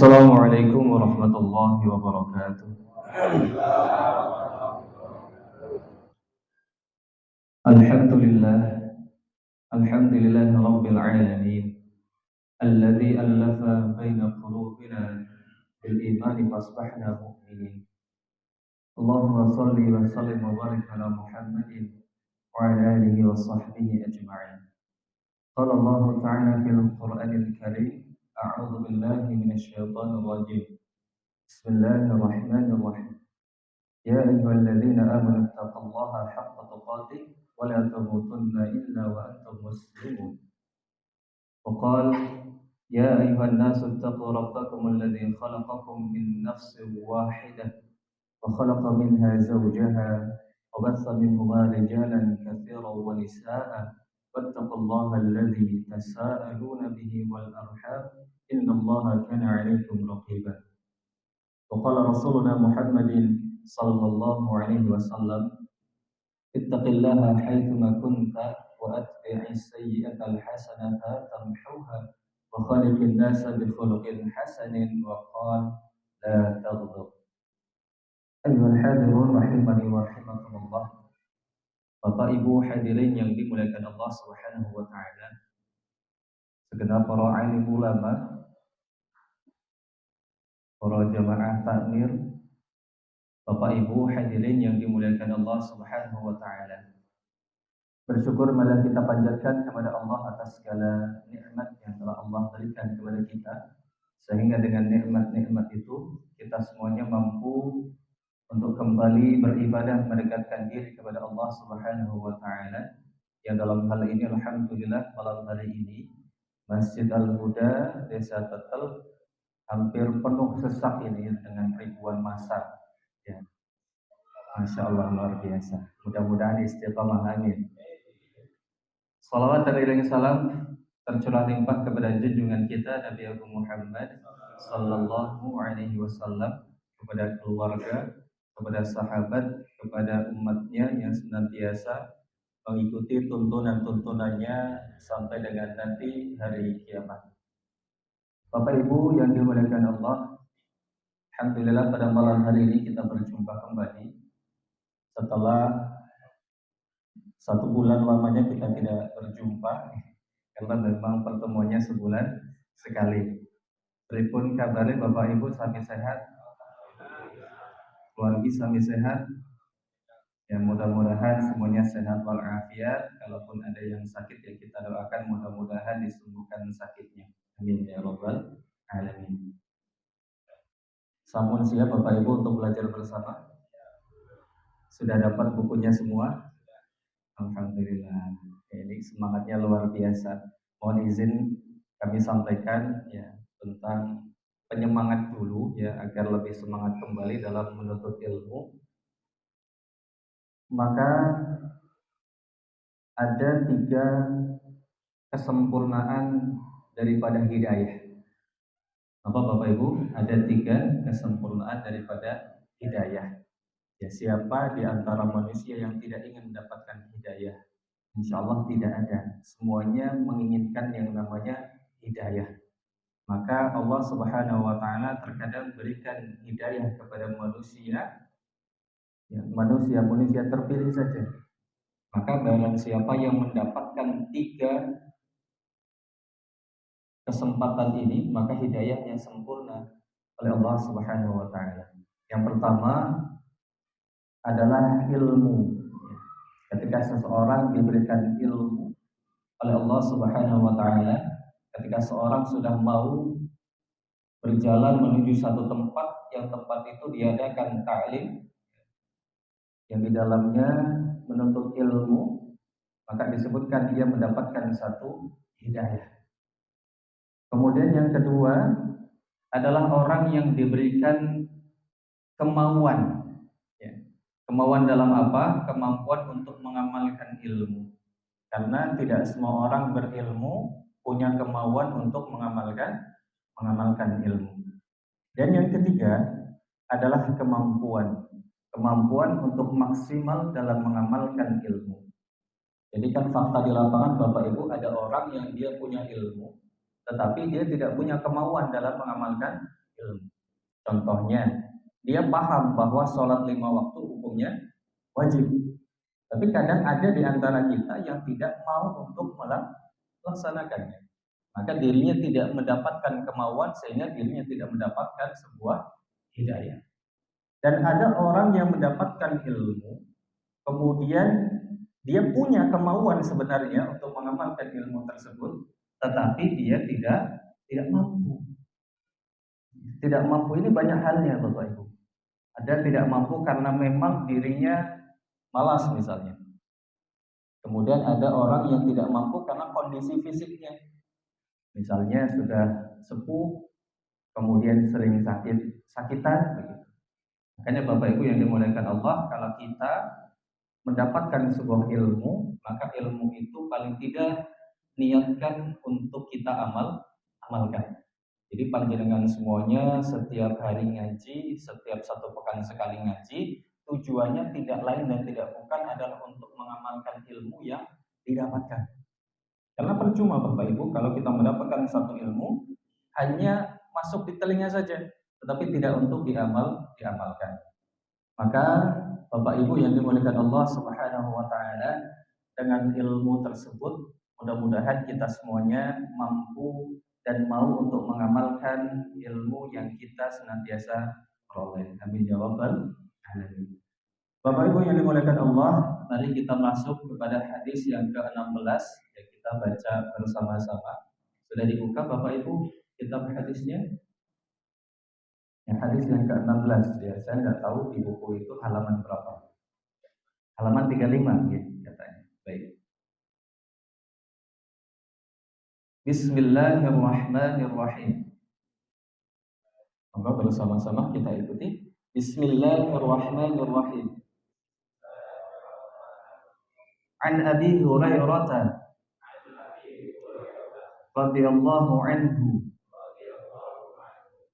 Assalamualaikum warahmatullahi wabarakatuh. Alhamdulillah, alhamdulillah rabbil alamin. Alladzi allafa baina qulubina bil iman fasbahna mu'minin. Allahumma salli wa sallim wa barik ala Muhammadin wa ala alihi wa sahbihi ajma'in. Qala Allah ta'ala fil Qur'anil Karim, a'udzu billahi minasy syaithanir rajim. Bismillahirrahmanirrahim. يا أيها الذين آمنوا اتقوا الله حق تقاته ولا تموتن إلا وأنتم مسلمون. وقال يا أيها الناس اتقوا ربكم الذي خلقكم من نفس واحدة وخلق منها زوجها وبث منهما رجالا كثيرا ونساء واتقوا الله الذي تساءلون به والأرحام إن الله كان عليكم رقيبا. وقال رسولنا محمد صلى الله عليه وسلم اتق الله حيثما كنت وأتبع السيئة الحسنة تمحوها وخالق الناس بخلق حسن وقال لا تغضب. أيها الحاضرون rahimani wa rahimakumullah. Bapak Ibu hadirin yang dimuliakan Allah Subhanahu wa taala. Segenap para alim ulama, para jamaah takmir, Bapak Ibu hadirin yang dimuliakan Allah Subhanahu wa taala. Bersyukur malah kita panjatkan kepada Allah atas segala nikmat yang telah Allah berikan kepada kita, sehingga dengan nikmat-nikmat itu kita semuanya mampu untuk kembali beribadah mendekatkan diri kepada Allah Subhanahu wa taala. Yang dalam hal ini alhamdulillah malam hari ini Masjid Al-Huda Desa Tetel hampir penuh sesak ini dengan ribuan massa. Ya. Masya Allah luar biasa. Mudah-mudahan istiqamah, amin. Salawat dan iring salam tercurah limpah kepada junjungan kita Nabi Agung Muhammad sallallahu alaihi wasallam, kepada keluarga, kepada sahabat, kepada umatnya yang senantiasa mengikuti tuntunan-tuntunannya sampai dengan nanti hari kiamat. Bapak Ibu yang dimuliakan Allah, alhamdulillah pada malam hari ini kita berjumpa kembali setelah 1 bulan lamanya kita tidak berjumpa karena memang pertemuannya sebulan sekali. Pripun kabarnya Bapak Ibu, sami sehat? Keluarga sami sehat? Ya, mudah-mudahan semuanya sehat walafiat. Kalaupun ada yang sakit ya kita doakan mudah-mudahan disembuhkan sakitnya. Amin ya rabbal alamin. Sampun siap Bapak Ibu untuk belajar bersama? Sudah dapat bukunya semua? Alhamdulillah. Ini semangatnya luar biasa. Mohon izin kami sampaikan ya tentang penyemangat dulu ya agar lebih semangat kembali dalam menuntut ilmu. Maka ada 3 kesempurnaan daripada hidayah. Apa Bapak Ibu? Ada 3 kesempurnaan daripada hidayah. Ya, siapa di antara manusia yang tidak ingin mendapatkan hidayah? Insya Allah tidak ada. Semuanya menginginkan yang namanya hidayah. Maka Allah Subhanahu wa taala terkadang berikan hidayah kepada manusia, ya, manusia terpilih saja. Maka barang siapa yang mendapatkan 3 kesempatan ini, maka hidayahnya sempurna oleh Allah Subhanahu wa taala. Yang pertama adalah ilmu. Ketika seseorang diberikan ilmu oleh Allah Subhanahu wa taala, ketika seorang sudah mau berjalan menuju satu tempat, yang tempat itu diadakan ta'lim yang di dalamnya menuntut ilmu, maka disebutkan dia mendapatkan satu hidayah. Kemudian yang kedua adalah orang yang diberikan kemauan. Kemauan dalam apa? Kemampuan untuk mengamalkan ilmu. Karena tidak semua orang berilmu punya kemauan untuk mengamalkan ilmu. Dan yang ketiga adalah kemampuan untuk maksimal dalam mengamalkan ilmu. Jadi kan fakta di lapangan Bapak Ibu, ada orang yang dia punya ilmu tetapi dia tidak punya kemauan dalam mengamalkan ilmu. Contohnya, dia paham bahwa sholat 5 waktu hukumnya wajib. Tapi kadang ada di antara kita yang tidak mau untuk melaksanakannya. Maka dirinya tidak mendapatkan kemauan sehingga dirinya tidak mendapatkan sebuah hidayah. Dan ada orang yang mendapatkan ilmu, kemudian dia punya kemauan sebenarnya untuk mengamalkan ilmu tersebut, tetapi dia tidak mampu. Tidak mampu ini banyak halnya, Bapak Ibu. Ada tidak mampu karena memang dirinya malas misalnya. Kemudian ada orang yang tidak mampu karena kondisi fisiknya. Misalnya sudah sepuh, kemudian sering sakitan begitu. Makanya Bapak Ibu yang dimuliakan Allah, kalau kita mendapatkan sebuah ilmu, maka ilmu itu paling tidak niatkan untuk kita amalkan. Jadi panjenengan semuanya setiap hari ngaji, setiap 1 pekan sekali ngaji, tujuannya tidak lain dan tidak bukan adalah untuk mengamalkan ilmu yang didapatkan. Karena percuma Bapak Ibu kalau kita mendapatkan satu ilmu hanya masuk di telinga saja, tetapi tidak untuk diamalkan. Maka Bapak Ibu yang dimuliakan Allah Subhanahu wa taala, dengan ilmu tersebut mudah-mudahan kita semuanya mampu dan mau untuk mengamalkan ilmu yang kita senantiasa peroleh. Amin ya rabbal alamin. Bapak Ibu yang dimuliakan Allah, mari kita masuk kepada hadis yang ke-16 yang kita baca bersama-sama. Sudah dibuka Bapak Ibu kitab hadisnya? Yang hadis yang ke-16 ya, saya nggak tahu di buku itu halaman berapa. Halaman 35 ya, katanya. Baik. Bismillahirrahmanirrahim. Maka bersama-sama kita ikuti. Bismillahirrahmanirrahim. An Abi Hurairah radhiyallahu anhu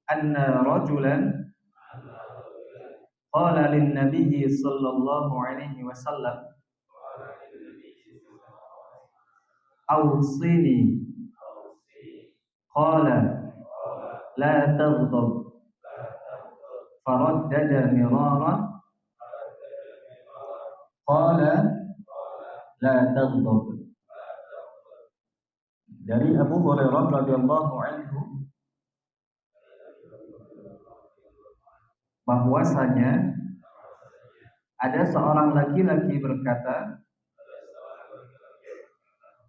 anna rajulan qala lin nabiy sallallahu alaihi wasallam awsini qala la taghdab faraddada mirara qala la taghdab. Dari Abu Hurairah radhiyallahu anhu bahwasanya ada seorang laki-laki berkata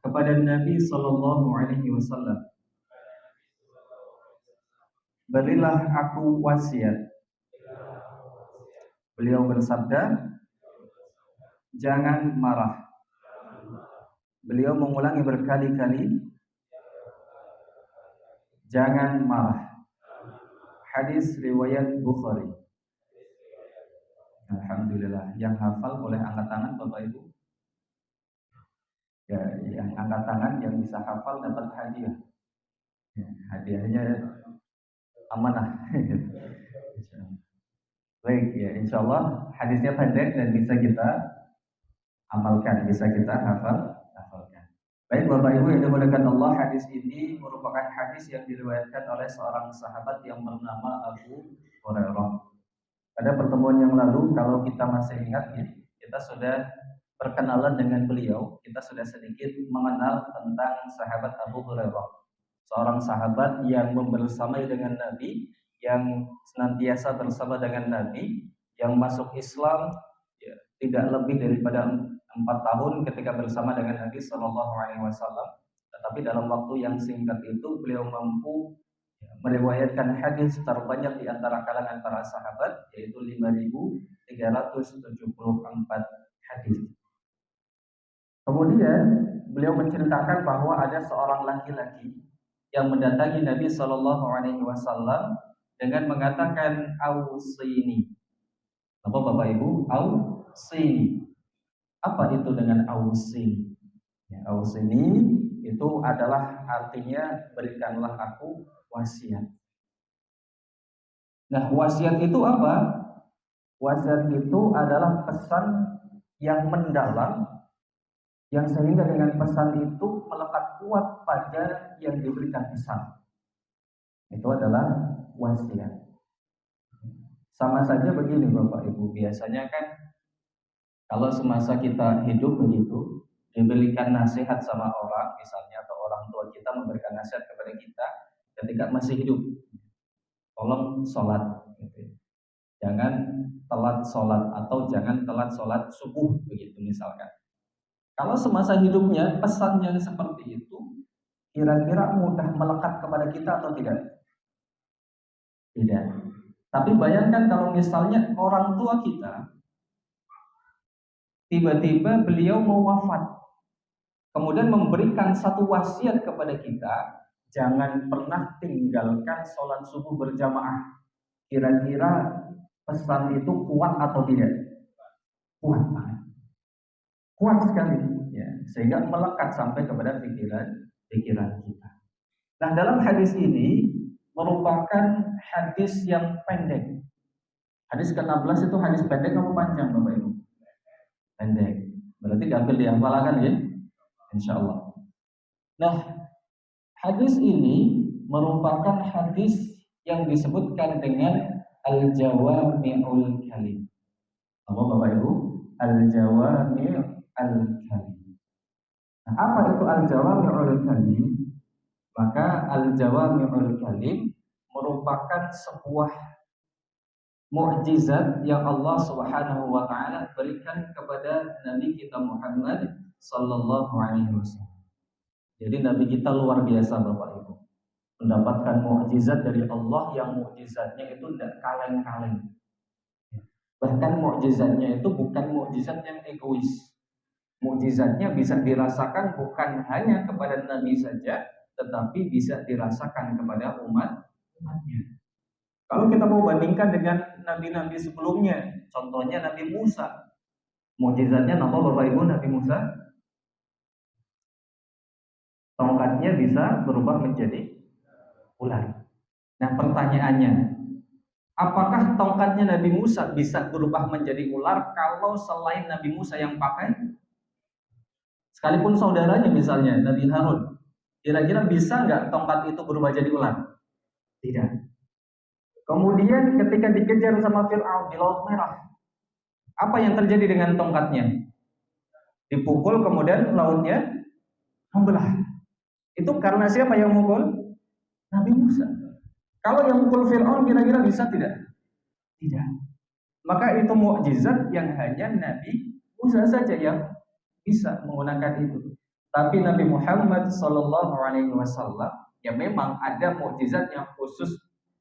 kepada Nabi sallallahu alaihi wasallam, berilah aku wasiat. Beliau bersabda, jangan marah. Beliau mengulangi berkali-kali, jangan marah. Hadis riwayat Bukhari. Alhamdulillah, yang hafal boleh angkat tangan Bapak Ibu. Ya, yang angkat tangan yang bisa hafal dapat hadiah. Ya, hadiahnya amanah. Baik ya, insya Allah hadisnya pendek dan bisa kita amalkan, bisa kita hafalkan. Baik Bapak Ibu yang dimuliakan Allah, hadis ini merupakan hadis yang diriwayatkan oleh seorang sahabat yang bernama Abu Hurairah. Pada pertemuan yang lalu, kalau kita masih ingat ya, kita sudah perkenalan dengan beliau, kita sudah sedikit mengenal tentang sahabat Abu Hurairah. Seorang sahabat yang bersamai dengan Nabi, yang senantiasa bersama dengan Nabi, yang masuk Islam ya, tidak lebih daripada 4 tahun ketika bersama dengan Nabi Shallallahu Alaihi Wasallam. Tetapi dalam waktu yang singkat itu beliau mampu meriwayatkan hadis terbanyak di antara kalangan para sahabat, yaitu 5.374 hadis. Kemudian beliau menceritakan bahwa ada seorang laki-laki yang mendatangi Nabi Shallallahu Alaihi Wasallam dengan mengatakan ausini. Apa Bapak Ibu? Ausini. Apa itu dengan ausini? Ya, ausini itu adalah artinya berikanlah aku wasiat. Nah, wasiat itu apa? Wasiat itu adalah pesan yang mendalam, yang sehingga dengan pesan itu melekat kuat pada yang diberikan pesan. Itu adalah wasiat. Sama saja begini Bapak Ibu, biasanya kan kalau semasa kita hidup begitu, diberikan nasihat sama orang, misalnya atau orang tua kita memberikan nasihat kepada kita ketika masih hidup, tolong sholat, gitu. Jangan telat sholat atau jangan telat sholat subuh, begitu misalkan. Kalau semasa hidupnya pesan yang seperti itu, kira-kira mudah melekat kepada kita atau tidak? Tidak. Tapi bayangkan kalau misalnya orang tua kita tiba-tiba beliau mau wafat, kemudian memberikan satu wasiat kepada kita, jangan pernah tinggalkan sholat subuh berjamaah. Kira-kira pesan itu kuat atau tidak? Kuat banget. Kuat sekali, ya, sehingga melekat sampai kepada pikiran kita. Nah, dalam hadis ini merupakan hadis yang pendek. Hadis ke-16 itu hadis pendek atau panjang, Bapak Ibu? Pendek. Berarti diambil dihafalkan ya, insya Allah. Nah, hadis ini merupakan hadis yang disebutkan dengan al-jawami'ul kalim. Apa Bapak Ibu? Al-jawami'ul kalim. Nah, apa itu al-jawami'ul kalim? Maka al-jawami'ul kalim merupakan sebuah mukjizat yang Allah Subhanahu wa taala berikan kepada Nabi kita Muhammad sallallahu alaihi wasallam. Jadi Nabi kita luar biasa Bapak Ibu. Mendapatkan mukjizat dari Allah yang mukjizatnya itu tidak kaleng-kaleng. Bahkan mukjizatnya itu bukan mukjizat yang egois. Mukjizatnya bisa dirasakan bukan hanya kepada Nabi saja, tetapi bisa dirasakan kepada umatnya. Kalau kita mau bandingkan dengan nabi-nabi sebelumnya, contohnya Nabi Musa, mukjizatnya apa Bapak Ibu? Nabi Musa tongkatnya bisa berubah menjadi ular. Nah pertanyaannya, apakah tongkatnya Nabi Musa bisa berubah menjadi ular kalau selain Nabi Musa yang pakai? Sekalipun saudaranya misalnya Nabi Harun, kira-kira bisa nggak tongkat itu berubah jadi ular? Tidak. Kemudian ketika dikejar sama Fir'aun di Laut Merah, apa yang terjadi dengan tongkatnya? Dipukul kemudian lautnya membelah. Itu karena siapa yang mukul? Nabi Musa. Kalau yang mukul Fir'aun kira-kira bisa tidak? Tidak. Maka itu mukjizat yang hanya Nabi Musa saja yang bisa menggunakan itu. Tapi Nabi Muhammad sallallahu alaihi wasallam ya memang ada mukjizat yang khusus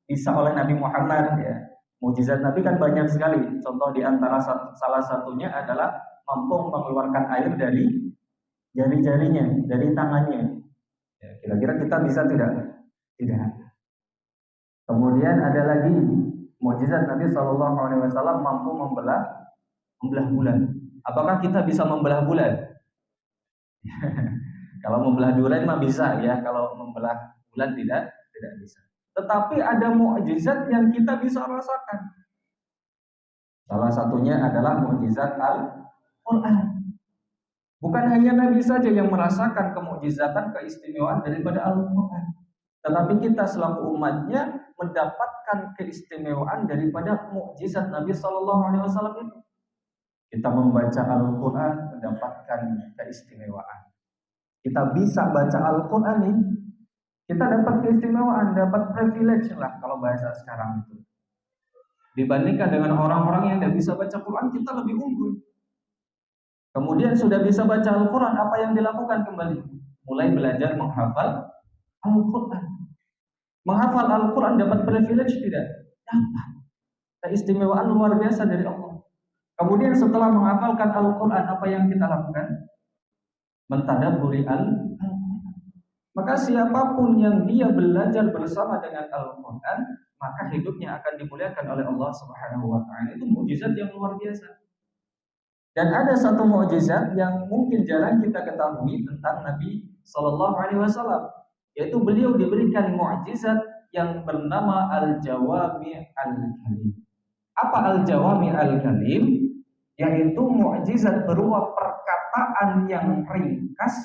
bisa oleh Nabi Muhammad ya. Mukjizat Nabi kan banyak sekali. Contoh di antara salah satunya adalah mampu mengeluarkan air dari jari-jarinya, dari tangannya. Ya, kira-kira kita bisa tidak? Tidak. Kemudian ada lagi mukjizat Nabi Shallallahu Alaihi Wasallam mampu membelah bulan. Apakah kita bisa membelah bulan? Kalau membelah durian mah bisa ya. Kalau membelah bulan tidak bisa. Tetapi ada mukjizat yang kita bisa rasakan. Salah satunya adalah mukjizat Al-Quran. Bukan hanya Nabi saja yang merasakan kemukjizatan, keistimewaan daripada Al-Quran, tetapi kita selaku umatnya mendapatkan keistimewaan daripada mukjizat Nabi Shallallahu Alaihi Wasallam itu. Kita membaca Al-Quran mendapatkan keistimewaan. Kita bisa baca Al-Quran nih, kita dapat keistimewaan, dapat privilege lah kalau bahasa sekarang itu. Dibandingkan dengan orang-orang yang tidak bisa baca Quran, kita lebih unggul. Kemudian sudah bisa baca Al-Quran, apa yang dilakukan kembali? Mulai belajar menghafal Al-Quran. Menghafal Al-Quran dapat privilege tidak? Dapat. Keistimewaan luar biasa dari Allah. Kemudian setelah menghafalkan Al-Quran, apa yang kita lakukan? Mentadabburi Al-Quran. Maka siapapun yang dia belajar bersama dengan Al-Quran, maka hidupnya akan dimuliakan oleh Allah Subhanahu wa taala. Itu mukjizat yang luar biasa. Dan ada satu mukjizat yang mungkin jarang kita ketahui tentang Nabi Shallallahu alaihi wasallam, yaitu beliau diberikan mukjizat yang bernama Al-Jawami Al-Kalim. Apa Al-Jawami Al-Kalim? Yaitu mukjizat berupa perkataan yang ringkas,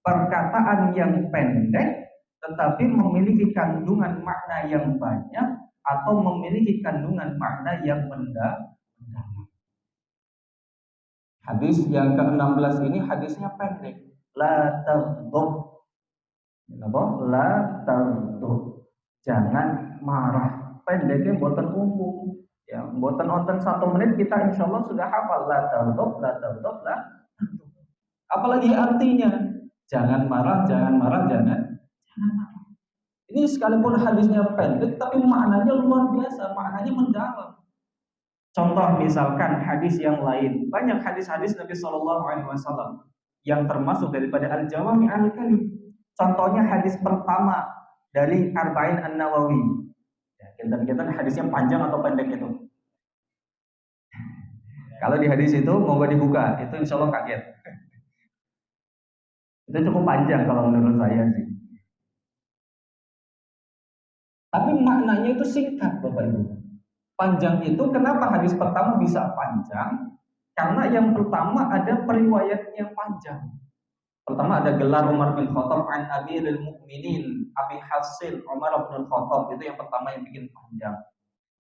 perkataan yang pendek, tetapi memiliki kandungan makna yang banyak atau memiliki kandungan makna yang mendalam. Hadis yang ke-16 ini hadisnya pendek. La taghdab. Apa? La taghdab. Jangan marah. Pendeknya buatan umum. Ya, buatan nonton 1 menit kita insya Allah sudah hafal. La taghdab, la taghdab, la. Apalagi artinya? Jangan marah, jangan marah, jangan marah. Ini sekalipun hadisnya pendek, tapi maknanya luar biasa, maknanya mendalam. Contoh misalkan hadis yang lain, banyak hadis-hadis Nabi Shallallahu Alaihi Wasallam yang termasuk daripada al-jawami al-kalim. Contohnya hadis pertama dari Arba'in An-Nawawi. Ya, kita hadisnya panjang atau pendek itu. Kalau di hadis itu mau dibuka, itu insya Allah kaget. Itu cukup panjang kalau menurut saya sih. Tapi maknanya itu singkat, Bapak Ibu. Panjang itu kenapa hadis pertama bisa panjang? Karena yang pertama ada periwayat yang panjang. Pertama ada gelar Umar bin Khattab an Amirul Mukminin Abi Hafsin Umar bin Khattab, itu yang pertama yang bikin panjang.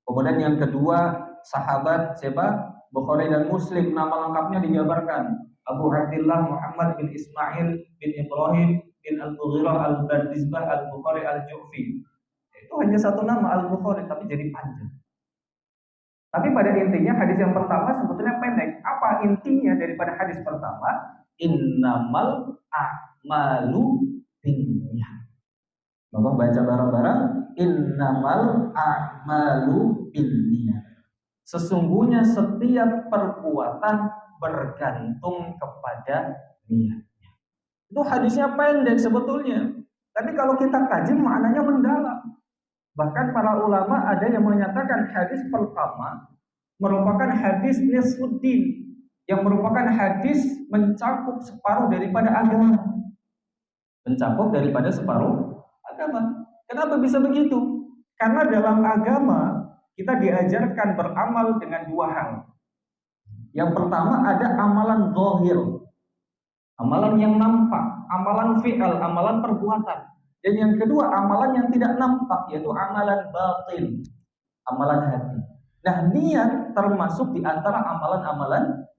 Kemudian yang kedua sahabat siapa? Bukhari dan Muslim, nama lengkapnya dijabarkan. Abu Abdullah Muhammad bin Ismail bin Ibrahim bin Al-Mughirah Al-Bardizbah Al-Bukhari Al-Ju'fi. Itu hanya satu nama Al-Bukhari tapi jadi panjang. Tapi pada intinya hadis yang pertama sebetulnya pendek. Apa intinya daripada hadis pertama? Innamal a'malu binniyat. Bapak baca bareng-bareng. Innamal a'malu binniyat. Sesungguhnya setiap perbuatan bergantung kepada niatnya. Itu hadisnya pendek sebetulnya. Tapi kalau kita kaji maknanya mendalam. Bahkan para ulama ada yang menyatakan hadis pertama merupakan hadis nisfuddin, yang merupakan hadis mencakup separuh daripada agama. Mencakup daripada separuh agama. Kenapa bisa begitu? Karena dalam agama kita diajarkan beramal dengan dua hal. Yang pertama ada amalan zahir, amalan yang nampak, amalan fi'al, amalan perbuatan. Dan yang kedua amalan yang tidak nampak, yaitu amalan batin, amalan hati. Nah, niat termasuk di antara amalan-amalan.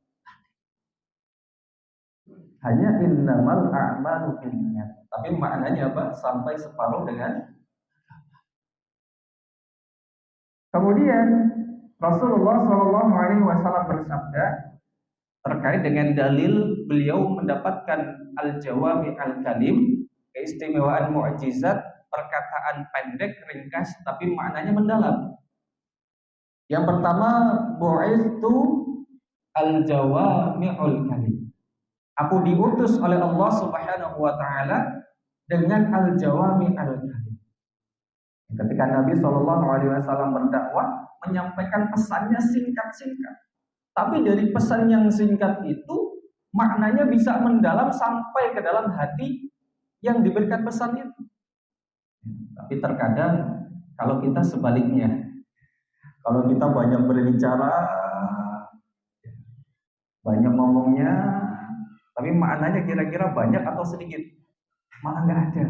Hanya innamal a'malu binniyat. Tapi maknanya apa? Sampai separuh dengan. Kemudian Rasulullah Shallallahu Alaihi Wasallam bersabda terkait dengan dalil beliau mendapatkan al-jawami al-kalim, keistimewaan mukjizat, perkataan pendek, ringkas, tapi maknanya mendalam. Yang pertama, bu'itsu al-jawami'ul kalim. Aku diutus oleh Allah Subhanahu wa taala dengan al-jawami al-kalim. Ketika Nabi Shallallahu Alaihi Wasallam berdakwah, menyampaikan pesannya singkat-singkat. Tapi dari pesan yang singkat itu, maknanya bisa mendalam sampai ke dalam hati yang diberikan pesan itu. Tapi terkadang kalau kita sebaliknya, kalau kita banyak berbicara, banyak ngomongnya, tapi maknanya kira-kira banyak atau sedikit, malah nggak ada.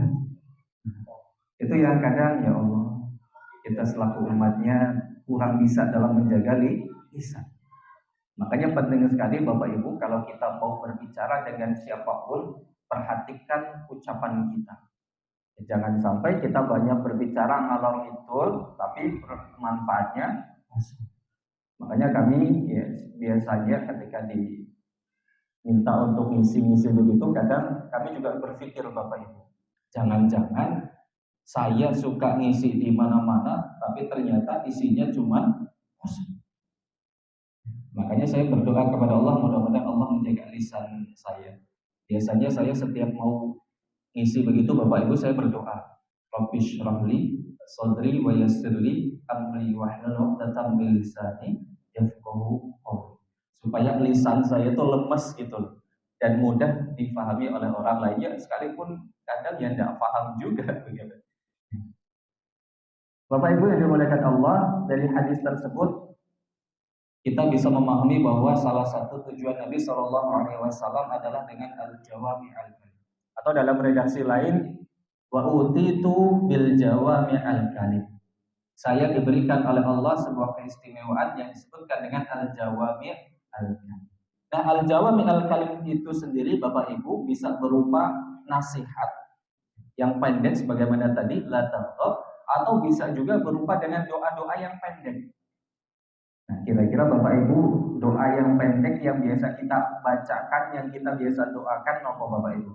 Itu yang kadang ya Allah, kita selaku umatnya kurang bisa dalam menjaga lisan. Makanya penting sekali Bapak Ibu, kalau kita mau berbicara dengan siapapun, perhatikan ucapan kita. Jangan sampai kita banyak berbicara ngalor ngidul, tapi manfaatnya. Makanya kami ya, biasanya ketika diminta untuk ngisi-ngisi begitu, kadang kami juga berpikir Bapak Ibu, jangan-jangan saya suka ngisi di mana-mana, tapi ternyata isinya cuma kosong. Makanya saya berdoa kepada Allah, mudah-mudahan Allah menjaga lisan saya. Biasanya saya setiap mau ngisi begitu Bapak Ibu, saya berdoa, Rabbi syrahli sadri wa yassirli amri wahlul 'uqdatam min lisani yafqahu qawli. Supaya lisan saya itu lemes gitu loh, dan mudah difahami oleh orang lainnya, sekalipun kadang ya tidak paham juga begitu. Bapak Ibu yang dimuliakan Allah, dari hadis tersebut kita bisa memahami bahwa salah satu tujuan Nabi Shallallahu Alaihi Wasallam adalah dengan al-jawami al-kalim. Atau dalam redaksi lain, Wa utitu bil jawami'al kalim. Saya diberikan oleh Allah sebuah keistimewaan yang disebutkan dengan al-jawami' al-kalim. Nah, al-jawami' al-kalim itu sendiri Bapak Ibu bisa berupa nasihat yang pendek sebagaimana tadi la taghdab, atau bisa juga berupa dengan doa-doa yang pendek. Nah, kira-kira Bapak Ibu, doa yang pendek yang biasa kita bacakan, yang kita biasa doakan apa Bapak Ibu?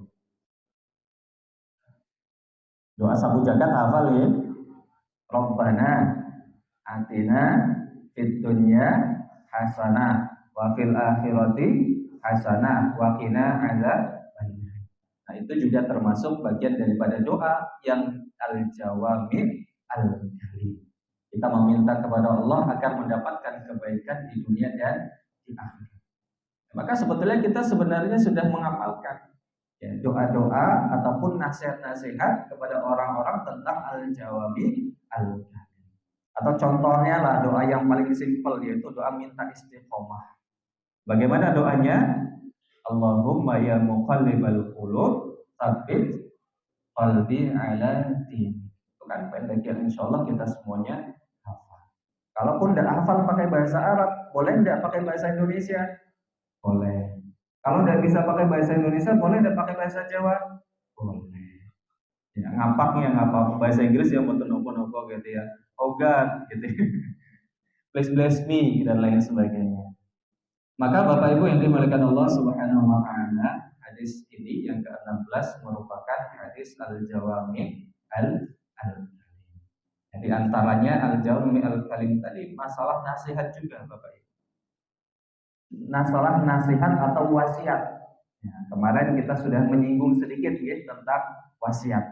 Doa sabu jagat hafal ya? Rabbana atina fid dunya hasanah wa fil akhirati hasanah wa qina adzabannar. Nah, itu juga termasuk bagian daripada doa yang al-jawami' al-kalim. Kita meminta kepada Allah agar mendapatkan kebaikan di dunia dan di akhirat. Maka sebetulnya kita sebenarnya sudah mengamalkan ya, doa-doa ataupun nasihat-nasihat kepada orang-orang tentang al-jawami al-kalim. Atau contohnya lah doa yang paling simpel, yaitu doa minta istiqomah. Bagaimana doanya? Allahumma ya muqallibal qulub tsabbit qalbi ala din. Itu kan pendek yang insyaallah kita semuanya hafal. Kalaupun tidak hafal pakai bahasa Arab, boleh tidak pakai bahasa Indonesia? Boleh. Kalau tidak bisa pakai bahasa Indonesia, boleh tidak pakai bahasa Jawa? Boleh. Ya, ngapaknya ngapa bahasa Inggris ya mau nopo-nopo gitu ya. Oh God gitu. Please bless me dan lain sebagainya. Maka Bapak Ibu yang dimuliakan Allah Subhanahu wa taala, hadis ini yang ke-16 merupakan hadis al-jawami al-kalim. Jadi antaranya al-jawami al-kalim tadi masalah nasihat juga Bapak Ibu. Masalah nasihat atau wasiat. Ya, kemarin kita sudah menyinggung sedikit ya tentang wasiat.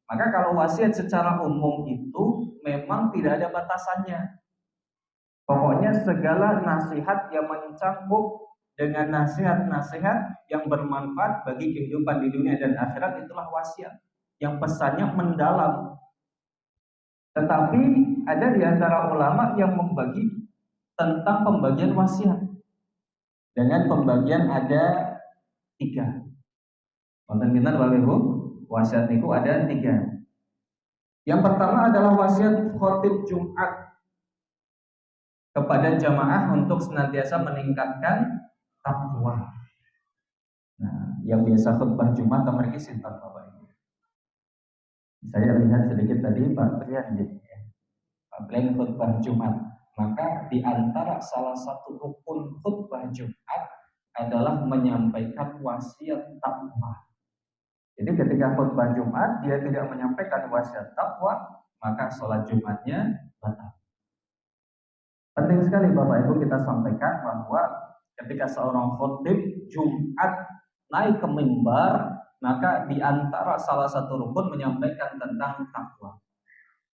Maka kalau wasiat secara umum itu memang tidak ada batasannya. Pokoknya segala nasihat yang mencakup dengan nasihat-nasihat yang bermanfaat bagi kehidupan di dunia dan akhirat itulah wasiat. Yang pesannya mendalam. Tetapi ada di antara ulama yang membagi tentang pembagian wasiat. Dengan pembagian ada 3. Konten kita Bapak Ibu, wasiat itu ada 3. Yang pertama adalah wasiat khotib Jumat kepada jamaah untuk senantiasa meningkatkan takwa. Nah, yang biasa khutbah Jumat mereka sinten Bapak Ibu. Saya lihat sedikit tadi Pak Brian ya. Pak Brian khutbah Jumat. Maka di antara salah satu rukun khutbah Jumat adalah menyampaikan wasiat takwa. Jadi ketika khutbah Jumat dia tidak menyampaikan wasiat takwa, maka sholat Jumatnya batal. Penting sekali Bapak Ibu kita sampaikan bahwa ketika seorang khotib Jumat naik ke mimbar, maka di antara salah satu rukun menyampaikan tentang takwa.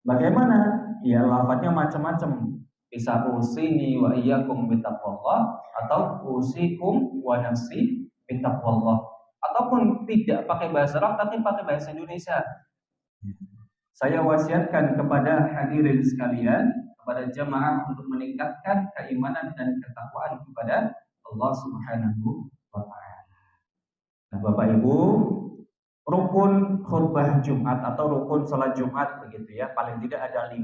Bagaimana? Ya lafadznya macam-macam. Bisa usini wa iyyakum bittaqwallah atau usikum wa nafsi bittaqwallah. Ataupun tidak pakai bahasa Arab tapi pakai bahasa Indonesia. Saya wasiatkan kepada hadirin sekalian, kepada jemaah untuk meningkatkan keimanan dan ketakwaan kepada Allah Subhanahu wa taala. Nah, Bapak Ibu, rukun khutbah Jumat atau rukun salat Jumat begitu ya, paling tidak ada 5.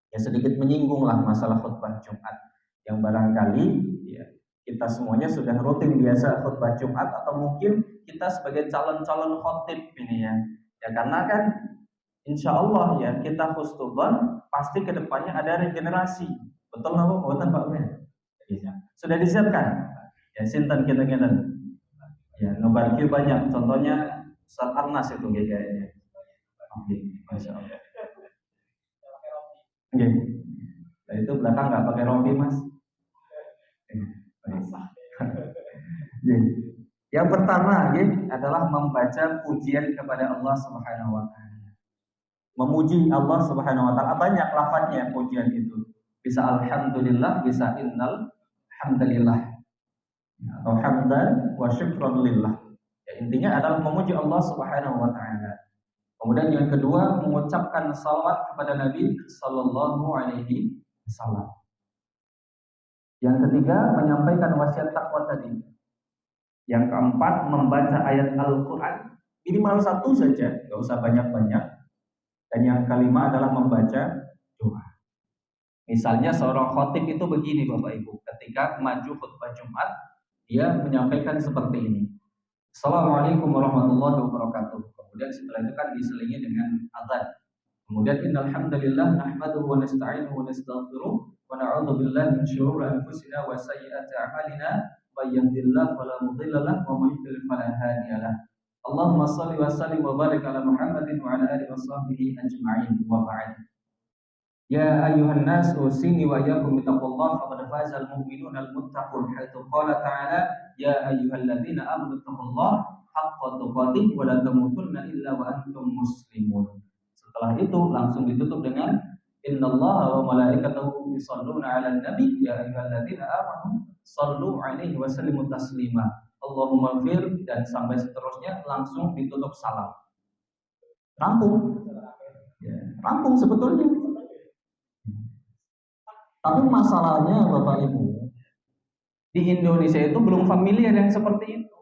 Ya sedikit menyinggunglah masalah khutbah Jumat yang barangkali ya kita semuanya sudah rutin biasa khutbah Jumat atau mungkin kita sebagai calon-calon khotib ini ya. Ya karena kan insya Allah ya kita khutbah pasti kedepannya ada regenerasi. Betul nggak Bu? Betul Pak Ben? Sudah disiapkan? Ya sinten kita. Ya ngebarki banyak. Contohnya Ustaz Arnas itu kayaknya. Oke, masya Allah. Oke. Nah, itu belakang nggak pakai rompi Mas? Yang pertama adalah membaca pujian kepada Allah Subhanahu wa taala. Memuji Allah Subhanahu wa taala banyak lafadznya pujian itu. Bisa alhamdulillah, bisa innal hamdalillah. Atau hamdan wa syukran lillah. Ya, intinya adalah memuji Allah Subhanahu wa taala. Kemudian yang kedua mengucapkan salawat kepada Nabi sallallahu alaihi wasallam. Yang ketiga menyampaikan wasiat takwa tadi. Yang keempat membaca ayat Al-Qur'an Minimal satu saja, nggak usah banyak-banyak. Dan yang kelima adalah membaca doa. Misalnya seorang khotib itu begini Bapak Ibu, ketika maju khutbah Jumat, dia menyampaikan seperti ini. Assalamualaikum warahmatullahi wabarakatuh. Kemudian setelah itu kan diselingi dengan azan. Kemudian innal hamdalillah nahmaduhu wa nasta'inuhu wa nastaghfiruh wa na'udzu billahi min syururi anfusina wa sayyiati a'malina may yahdihillahu fala mudilla lahu wa may yudlil fala hadiya lahu. Allahumma shalli wa sallim wa barik ala Muhammadin wa ala alihi wa sahbihi ajma'in wa ba'd. Ya ayuhan nas usini wa iyyakum bittaqullah faqad fazal mu'minuna al-muttaqun haitsu qala ta'ala ya ayyuhalladzina amanu taqullaha haqqa tuqatih wa la tamutunna illa wa antum muslimun. Setelah itu langsung ditutup dengan innallaha wa malaikatahu yusholluna 'alan nabi ya ayyuhalladzina amanu shallu 'alaihi wa sallimu taslima. Allahumma fir dan sampai seterusnya langsung ditutup salam. Rampung. Ya, rampung sebetulnya. Tapi masalahnya Bapak Ibu, di Indonesia itu belum familiar yang seperti itu.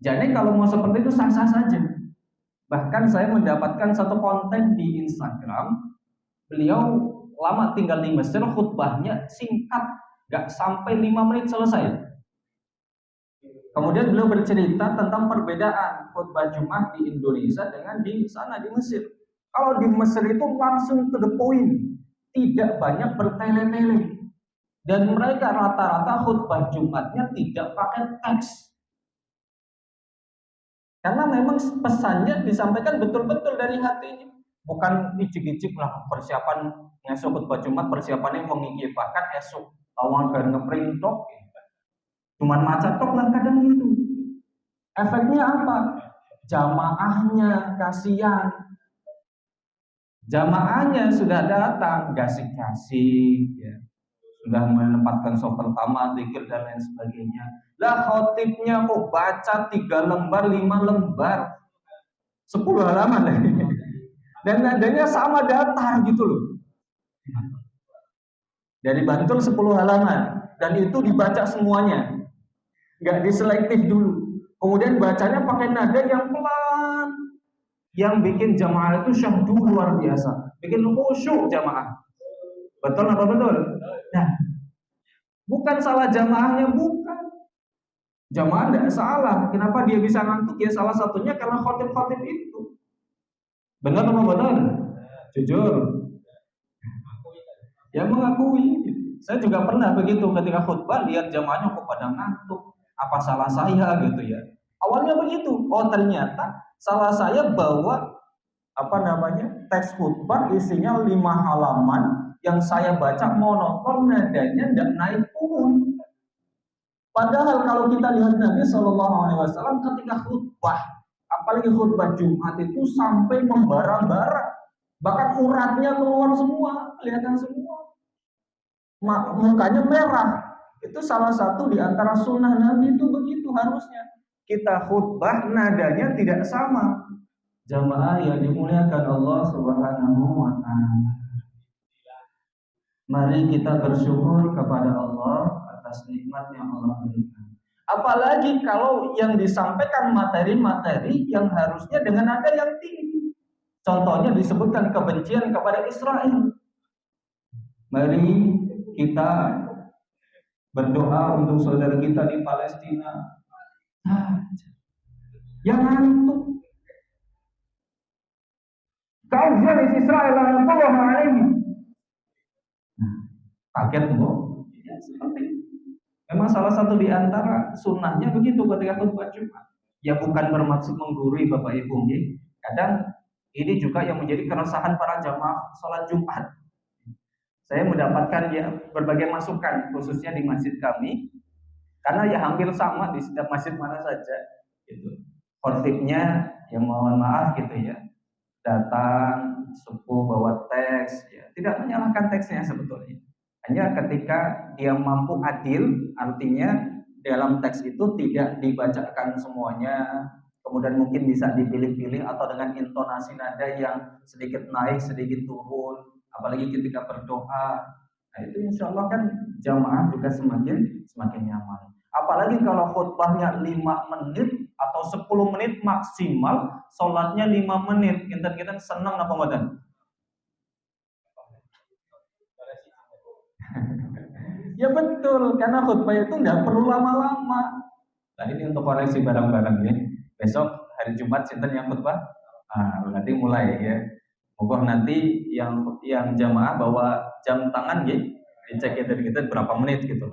Jadi kalau mau seperti itu sah-sah saja. Bahkan saya mendapatkan satu konten di Instagram, beliau lama tinggal di Mesir, khutbahnya singkat, gak sampai 5 menit selesai. Kemudian beliau bercerita tentang perbedaan khutbah Jumat di Indonesia dengan di sana di Mesir. Kalau di Mesir itu langsung to the point, tidak banyak bertele-tele, dan mereka rata-rata khutbah Jumatnya tidak pakai teks, karena memang pesannya disampaikan betul-betul dari hatinya, bukan icik-icik lah persiapan ngesuk khutbah Jumat, persiapannya mengikir bahkan esok awal dan ngeprint tok, cuman maca tok lah kadang gitu. Efeknya apa? Jamaahnya kasihan. Jamaahnya sudah datang, gasik-gasik, ya. Sudah menempatkan soft pertama, zikir dan lain sebagainya. Lah khotibnya kok baca 3 lembar, 5 lembar, 10 halaman lagi. Dan nadanya sama datar gitu loh. Dari Bantul 10 halaman, dan itu dibaca semuanya, nggak diselektif dulu. Kemudian bacanya pakai nada yang pelan, yang bikin jamaah itu syahdu luar biasa, bikin khusyuk jamaah. Betul apa betul? Nah, bukan salah jamaahnya, bukan. Jamaah tidak salah. Kenapa dia bisa ngantuk? Ya salah satunya karena khotib-khotib itu. Benar apa betul? Jujur. Ya mengakui. Saya juga pernah begitu ketika khutbah lihat jamaahnya kok pada ngantuk. Apa salah saya gitu ya? Awalnya begitu. Oh ternyata salah saya bawa teks khutbah isinya 5 halaman yang saya baca monoton, nadanya tidak naik turun. Padahal kalau kita lihat Nabi Shallallahu Alaihi Wasallam ketika khutbah, apalagi khutbah Jumat itu sampai membara-bara, bahkan uratnya keluar semua, kelihatan semua, mukanya merah. Itu salah satu di antara sunnah Nabi itu begitu harusnya. Kita khutbah nadanya tidak sama. Jamaah yang dimuliakan Allah Subhanahu wa Ta'ala. Mari kita bersyukur kepada Allah atas nikmat yang Allah berikan. Apalagi kalau yang disampaikan materi-materi yang harusnya dengan nada yang tinggi. Contohnya disebutkan kebencian kepada Israel. Mari kita berdoa untuk saudara kita di Palestina. Yang ngantuk. Kau jenis Israel Allah alaihi. Kaget bu. Ya, seperti itu. Memang salah satu di antara sunnahnya begitu ketika khutbah Jumat. Ya bukan bermaksud menggurui Bapak Ibu. Kadang ini juga yang menjadi keresahan para jamaah sholat Jumat. Saya mendapatkan ya berbagai masukan khususnya di masjid kami. Karena ya hampir sama di setiap masjid mana saja. Gitu. Khotibnya yang mohon maaf gitu ya. Datang sepuh bawa teks, ya. Tidak menyalahkan teksnya sebetulnya. Hanya ketika dia mampu adil, artinya dalam teks itu tidak dibacakan semuanya, kemudian mungkin bisa dipilih-pilih atau dengan intonasi nada yang sedikit naik, sedikit turun, apalagi ketika berdoa. Nah itu insya Allah kan jamaah juga semakin nyaman. Apalagi kalau khutbahnya 5 menit, atau 10 menit maksimal, sholatnya 5 menit. Kita senang apa mboten? Ya betul, karena khutbah itu nggak perlu lama-lama. Nah ini untuk koreksi barang-barang ya. Besok hari Jumat sinten yang khutbah? Berarti mulai ya. Moga nanti yang jamaah bawa jam tangan ya, dicek kita berapa menit gitu.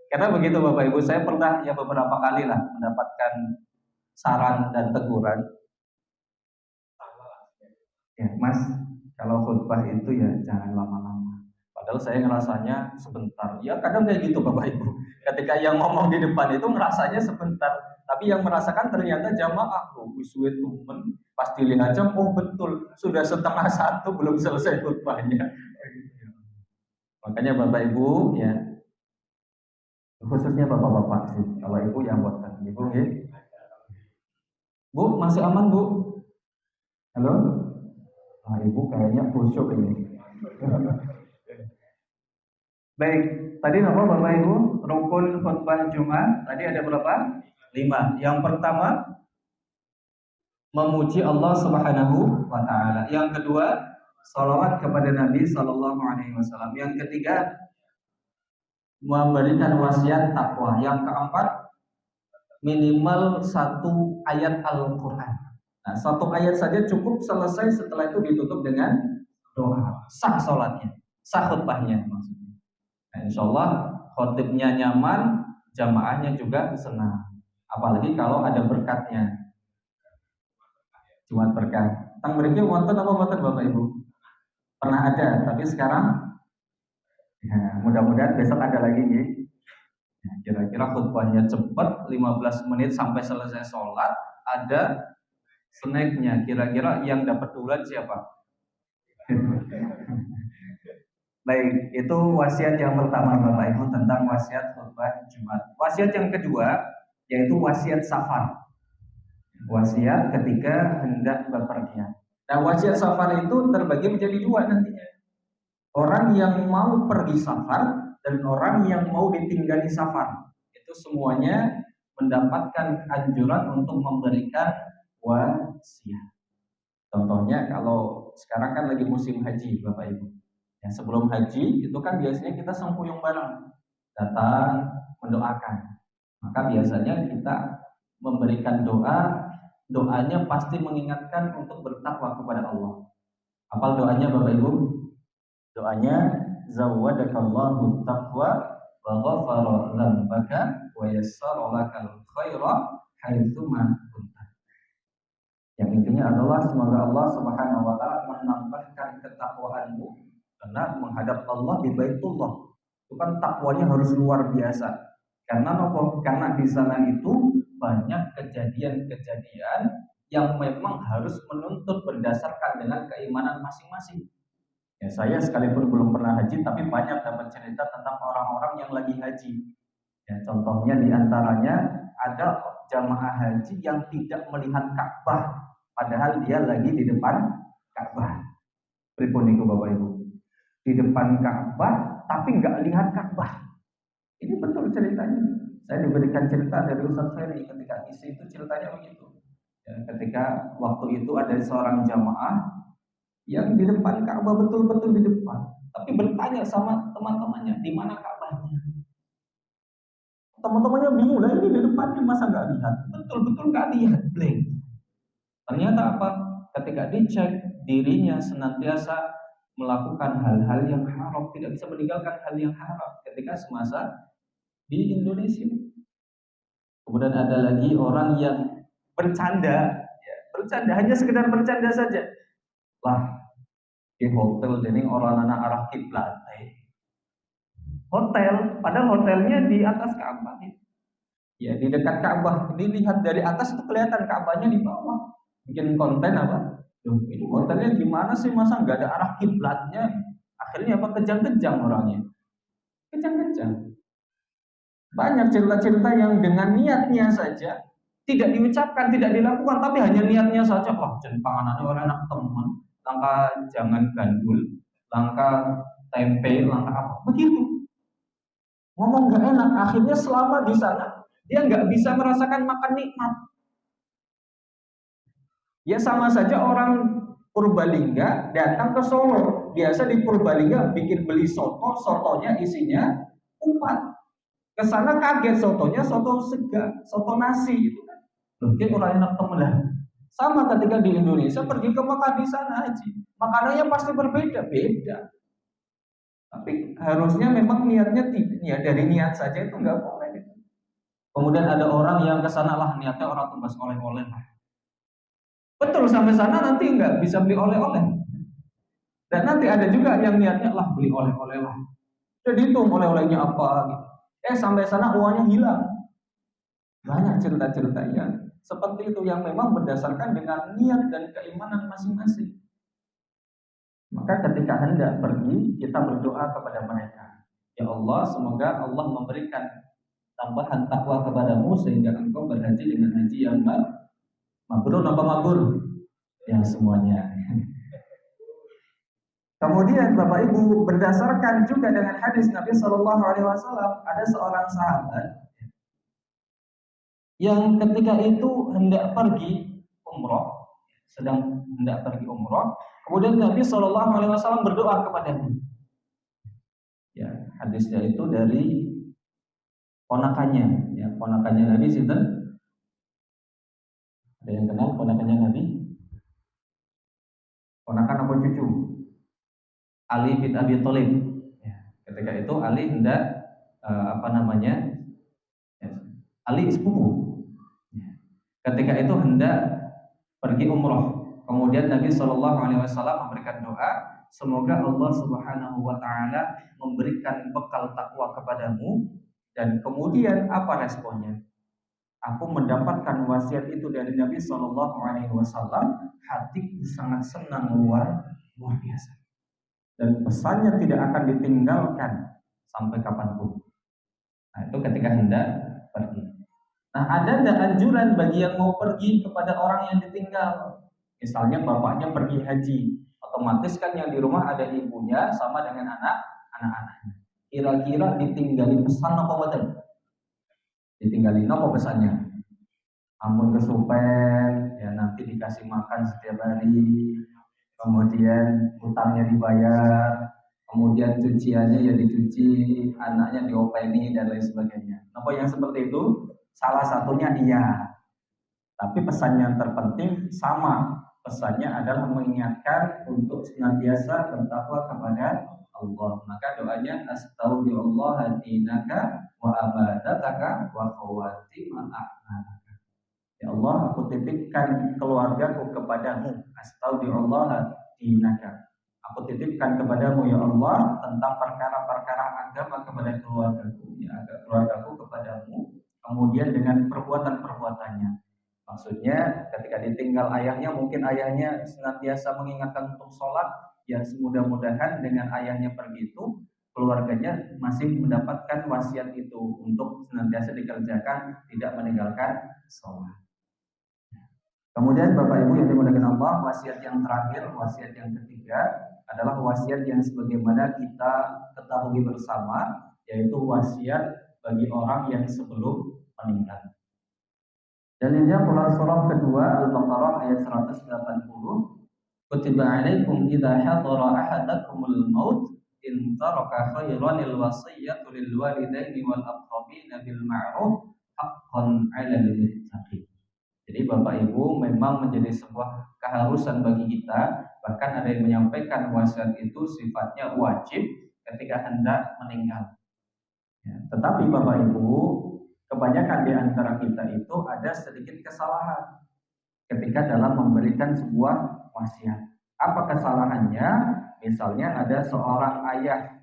Karena begitu Bapak Ibu, saya pernah ya beberapa kali lah mendapatkan saran dan teguran. Ya Mas, kalau khutbah itu ya jangan lama-lama. Padahal saya ngerasanya sebentar. Ya kadang kayak gitu Bapak Ibu. Ketika yang ngomong di depan itu ngerasanya sebentar, tapi yang merasakan ternyata jamaah. Wisuit temen pas dilihat jam, oh betul sudah setengah satu belum selesai khutbahnya. Makanya Bapak Ibu ya, khususnya bapak-bapak sih. Kalau ibu yang bosan, ibu ya. Bu masih aman bu? Halo? Ibu kayaknya khusyuk ini. Baik, tadi apa Bapak Ibu? Rukun khutbah Jumat tadi ada berapa? 5. Yang pertama memuji Allah Subhanahu wa taala. Yang kedua, salawat kepada Nabi sallallahu alaihi wasallam. Yang ketiga, memberikan wasiat takwa. Yang keempat, minimal 1 ayat Al-Qur'an. Nah, 1 ayat saja cukup, selesai, setelah itu ditutup dengan doa. Sah salatnya, sah khutbahnya maksudnya. Nah, insya Allah khotibnya nyaman, jamaahnya juga senang. Apalagi kalau ada berkatnya. Jumat berkah. Tang berikut wonten apa wonten Bapak Ibu? Pernah ada, tapi sekarang ya, mudah-mudahan besok ada lagi nih. Ya, kira-kira khutbahnya cepat, 15 menit sampai selesai sholat, ada snacknya. Kira-kira yang dapat duluan siapa? Baik, itu wasiat yang pertama Bapak Ibu tentang wasiat khutbah Jumat. Wasiat yang kedua yaitu wasiat safar. Wasiat ketika hendak bepergian. Nah, wasiat safar itu terbagi menjadi 2 nantinya. Orang yang mau pergi safar dan orang yang mau ditinggali safar. Itu semuanya mendapatkan anjuran untuk memberikan wasiat. Contohnya kalau sekarang kan lagi musim haji Bapak Ibu. Ya, sebelum haji itu kan biasanya kita sempuyung bareng, datang mendoakan. Maka biasanya kita memberikan doa, doanya pasti mengingatkan untuk bertakwa kepada Allah. Apal doanya Bapak Ibu? Doanya zawwadakallahu taqwa wa ghafara dzambaka wa yassara lakal khaira haitsu ma kunta. Yang intinya adalah semoga Allah Subhanahu wa taala menambahkan ketakwaanmu. Karena menghadap Allah di Baitullah itu kan takwanya harus luar biasa. Karena di sana itu banyak kejadian-kejadian yang memang harus menuntut berdasarkan dengan keimanan masing-masing. Ya, saya sekalipun belum pernah haji, tapi banyak dapat cerita tentang orang-orang yang lagi haji. Ya, contohnya diantaranya ada jamaah haji yang tidak melihat Ka'bah, padahal dia lagi di depan Ka'bah. Pripun niku Bapak Ibu? Di depan Ka'bah tapi nggak lihat Ka'bah. Ini betul ceritanya. Saya diberikan cerita dari Ustaz Ferry ketika isi itu ceritanya begitu. Ya, ketika waktu itu ada seorang jamaah yang di depan Ka'bah, betul-betul di depan, tapi bertanya sama teman-temannya, di mana Ka'bahnya? Teman-temannya bingung, lah ini di depannya masa nggak lihat? Betul-betul nggak lihat, blank. Ternyata apa? Ketika dicek, dirinya senantiasa melakukan hal-hal yang haram, tidak bisa meninggalkan hal yang haram ketika semasa di Indonesia. Kemudian ada lagi orang yang bercanda, ya, bercanda hanya sekedar bercanda saja. Lah, di hotel ini orang anak arah kiblat. Hotel, padahal hotelnya di atas Ka'bah. Ya, di dekat Ka'bah. Dilihat dari atas itu kelihatan Ka'bahnya di bawah. Bikin konten apa? Loh, ini hotelnya gimana sih, masa nggak ada arah kiblatnya? Akhirnya apa? Kejang-kejang orangnya. Kejang-kejang. Banyak cerita-cerita yang dengan niatnya saja tidak diucapkan, tidak dilakukan, tapi hanya niatnya saja. Wah, jadi panganannya orang anak teman, langkah jangan gandul, langkah tempe, langkah apa? Begitu. Ngomong nggak enak, akhirnya selama di sana dia nggak bisa merasakan makan nikmat. Ya sama saja orang Purbalingga datang ke Solo, biasa di Purbalingga bikin beli soto, sotonya isinya kupat. Ke sana kaget sotonya soto segar, soto nasi gitu kan. Mungkin orang enak temen lah. Sama ketika di Indonesia pergi ke Mekah di sana haji, makanannya pasti berbeda-beda. Tapi harusnya memang niatnya ya dari niat saja itu nggak boleh. Kemudian ada orang yang ke sana lah niatnya orang tumbas oleh-oleh lah. Betul, sampai sana nanti nggak bisa beli oleh-oleh. Dan nanti ada juga yang niatnya lah beli oleh-oleh lah. Jadi itu oleh-olehnya apa gitu. Sampai sana uangnya hilang. Banyak cerita-ceritanya seperti itu yang memang berdasarkan dengan niat dan keimanan masing-masing. Maka ketika hendak pergi, kita berdoa kepada mereka. Ya Allah, semoga Allah memberikan tambahan takwa kepadamu sehingga engkau berhaji dengan haji yang mabrur apa mabrur? Ya semuanya. Kemudian Bapak Ibu, berdasarkan juga dengan hadis Nabi Shallallahu Alaihi Wasallam, ada seorang sahabat yang ketika itu hendak pergi umroh, sedang hendak pergi umroh, kemudian Nabi Shallallahu Alaihi Wasallam berdoa kepadanya. Ya, hadisnya itu dari ponakannya, ya ponakannya Nabi sinten? Ada yang kenal ponakannya Nabi? Ponakan apa cucu? Ali bin Abi Thalib. Ya, ketika itu Ali hendak ya, Ali sepupu. Ya, ketika itu hendak pergi umroh. Kemudian Nabi Shallallahu Alaihi Wasallam memberikan doa, semoga Allah Subhanahu Wa Taala memberikan bekal takwa kepadamu. Dan kemudian apa responnya? Aku mendapatkan wasiat itu dari Nabi Shallallahu Alaihi Wasallam, hatiku sangat senang luar biasa. Dan pesannya tidak akan ditinggalkan sampai kapanpun. Nah, itu ketika hendak pergi. Nah, ada tidak anjuran bagi yang mau pergi kepada orang yang ditinggal? Misalnya bapaknya pergi haji, otomatis kan yang di rumah ada ibunya sama dengan anak-anaknya. Kira-kira ditinggali pesan apa betul? Ditinggali apa pesannya? Ampun kesupen, ya nanti dikasih makan setiap hari. Kemudian utangnya dibayar, kemudian cuciannya ya dicuci, anaknya diopeni dan lain sebagainya. Apa yang seperti itu? Salah satunya iya. Tapi pesan yang terpenting sama. Pesannya adalah mengingatkan untuk senantiasa bertakwa kepada Allah. Maka doanya astaghfirullah dinaka wa abadataka wa khawatimah. Ya Allah, aku titipkan keluargaku kepadamu. Astaghfirullah dinaka. Aku titipkan kepadamu ya Allah tentang perkara-perkara agama kepada keluargaku, ya keluargaku kepadamu. Kemudian dengan perbuatan-perbuatannya. Maksudnya ketika ditinggal ayahnya, mungkin ayahnya senantiasa mengingatkan untuk sholat. Ya semudah-mudahan dengan ayahnya pergi itu, keluarganya masih mendapatkan wasiat itu untuk senantiasa dikerjakan, tidak meninggalkan sholat. Kemudian Bapak Ibu yang dimuliakan Allah, wasiat yang terakhir, wasiat yang ketiga adalah wasiat yang sebagaimana kita ketahui bersama, yaitu wasiat bagi orang yang sebelum meninggal. Dalilnya surah kedua Al-Baqarah ayat 180. Kutiba alaikum idza hadara ahadakumul maut in taraka khairanil wasiyyatu lil walidaini wal aqrabina bil ma'ruf haqqan 'alal muttaqin. Jadi Bapak Ibu memang menjadi sebuah keharusan bagi kita, bahkan ada yang menyampaikan wasiat itu sifatnya wajib ketika hendak meninggal. Ya, tetapi Bapak Ibu, kebanyakan di antara kita itu ada sedikit kesalahan ketika dalam memberikan sebuah wasiat. Apa kesalahannya? Misalnya ada seorang ayah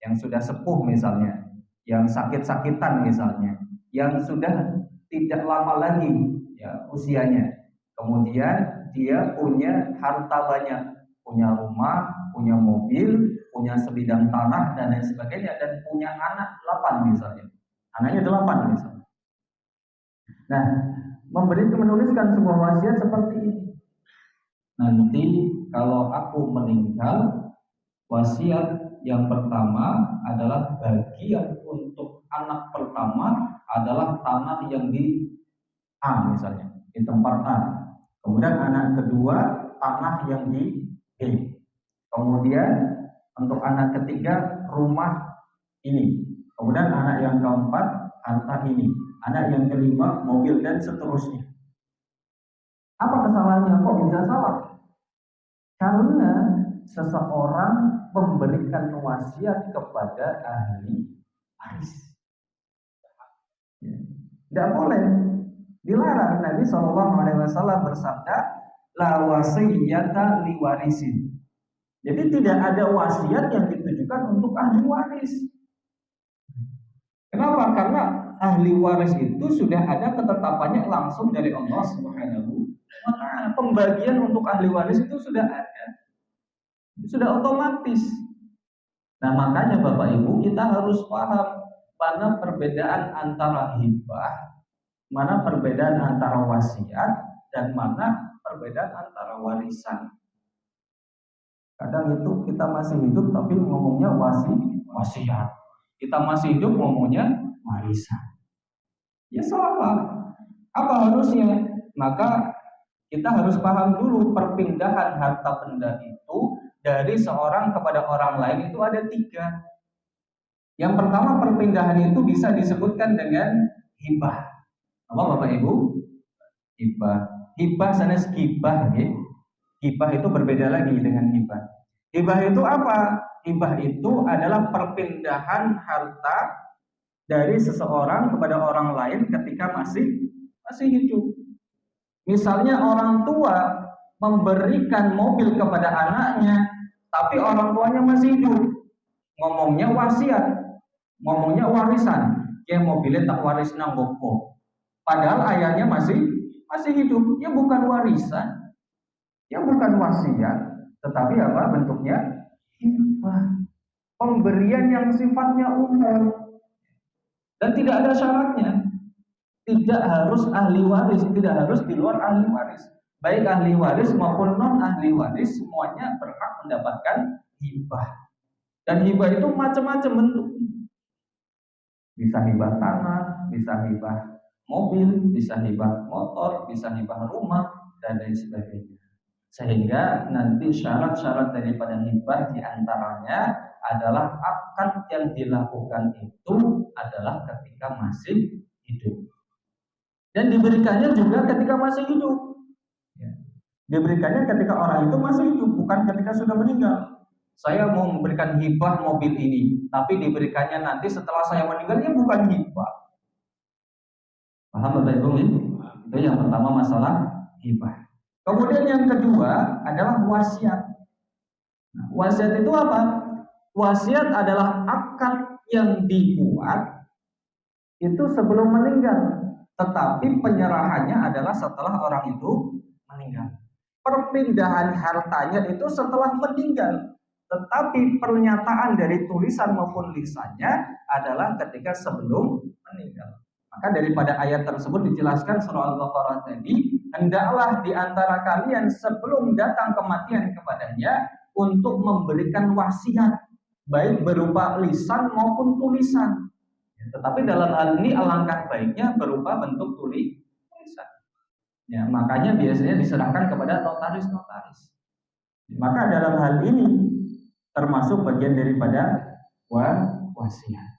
yang sudah sepuh misalnya, yang sakit-sakitan misalnya, yang sudah tidak lama lagi ya usianya. Kemudian dia punya harta banyak, punya rumah, punya mobil, punya sebidang tanah dan lain sebagainya, dan punya anak 8 misalnya. Anaknya 8 misalnya. Nah, menuliskan sebuah wasiat seperti ini. Nanti kalau aku meninggal, wasiat Yang pertama adalah bagian untuk anak pertama adalah tanah yang di A misalnya, di tempat A. Kemudian anak kedua tanah yang di B. Kemudian untuk anak ketiga rumah ini. Kemudian anak yang keempat harta ini. Anak yang kelima mobil dan seterusnya. Apa kesalahannya? Kok bisa salah? Karena seseorang memberikan wasiat kepada ahli waris. Tidak boleh, dilarang. Nabi SAW bersabda, la wasiyata liwarisin. Jadi tidak ada wasiat yang ditujukan untuk ahli waris. Kenapa? Karena ahli waris itu sudah ada ketetapannya langsung dari Allah Subhanahu wa Ta'ala. Pembagian untuk ahli waris itu sudah ada, sudah otomatis. Nah makanya Bapak Ibu kita harus paham mana perbedaan antara hibah, mana perbedaan antara wasiat, dan mana perbedaan antara warisan. Kadang itu kita masih hidup tapi ngomongnya wasiat. Kita masih hidup ngomongnya warisan. Ya salah. Apa harusnya? Maka kita harus paham dulu perpindahan harta benda itu dari seorang kepada orang lain itu ada 3. Yang pertama perpindahan itu bisa disebutkan dengan hibah. Apa Bapak Ibu? Hibah. Hibah sanes gibah ya. Hibah itu berbeda lagi dengan hibah. Hibah itu apa? Hibah itu adalah perpindahan harta dari seseorang kepada orang lain ketika masih hidup. Misalnya orang tua memberikan mobil kepada anaknya, tapi orang tuanya masih hidup. Ngomongnya wasiat, ngomongnya warisan. Ya mobilnya tak waris nang gopo. Padahal ayahnya masih hidup. Ya bukan warisan. Ya bukan wasiat, tetapi apa bentuknya? Hibah. Pemberian yang sifatnya umum dan tidak ada syaratnya. Tidak harus ahli waris, tidak harus di luar ahli waris. Baik ahli waris maupun non ahli waris semuanya berhak mendapatkan hibah. Dan hibah itu macam-macam bentuk. Bisa hibah tanah, bisa hibah mobil, bisa hibah motor, bisa hibah rumah dan lain sebagainya. Sehingga nanti syarat-syarat daripada hibah diantaranya adalah akad yang dilakukan itu adalah ketika masih hidup. Dan diberikannya juga ketika masih hidup. Diberikannya ketika orang itu masih hidup, bukan ketika sudah meninggal. Saya mau memberikan hibah mobil ini, tapi diberikannya nanti setelah saya meninggal, ya bukan hibah. Paham Bapak Ibu? Itu yang pertama masalah hibah. Kemudian yang kedua adalah wasiat. Nah, wasiat itu apa? Wasiat adalah akad yang dibuat itu sebelum meninggal, tetapi penyerahannya adalah setelah orang itu meninggal. Perpindahan hartanya itu setelah meninggal, tetapi pernyataan dari tulisan maupun lisannya adalah ketika sebelum meninggal. Maka daripada ayat tersebut dijelaskan surah Al-Baqarah tadi, hendaklah di antara kalian sebelum datang kematian kepadanya untuk memberikan wasiat, baik berupa lisan maupun tulisan. Tetapi dalam hal ini alangkah baiknya berupa bentuk tulisan. Ya, makanya biasanya diserahkan kepada notaris-notaris. Maka dalam hal ini termasuk bagian daripada wasiat.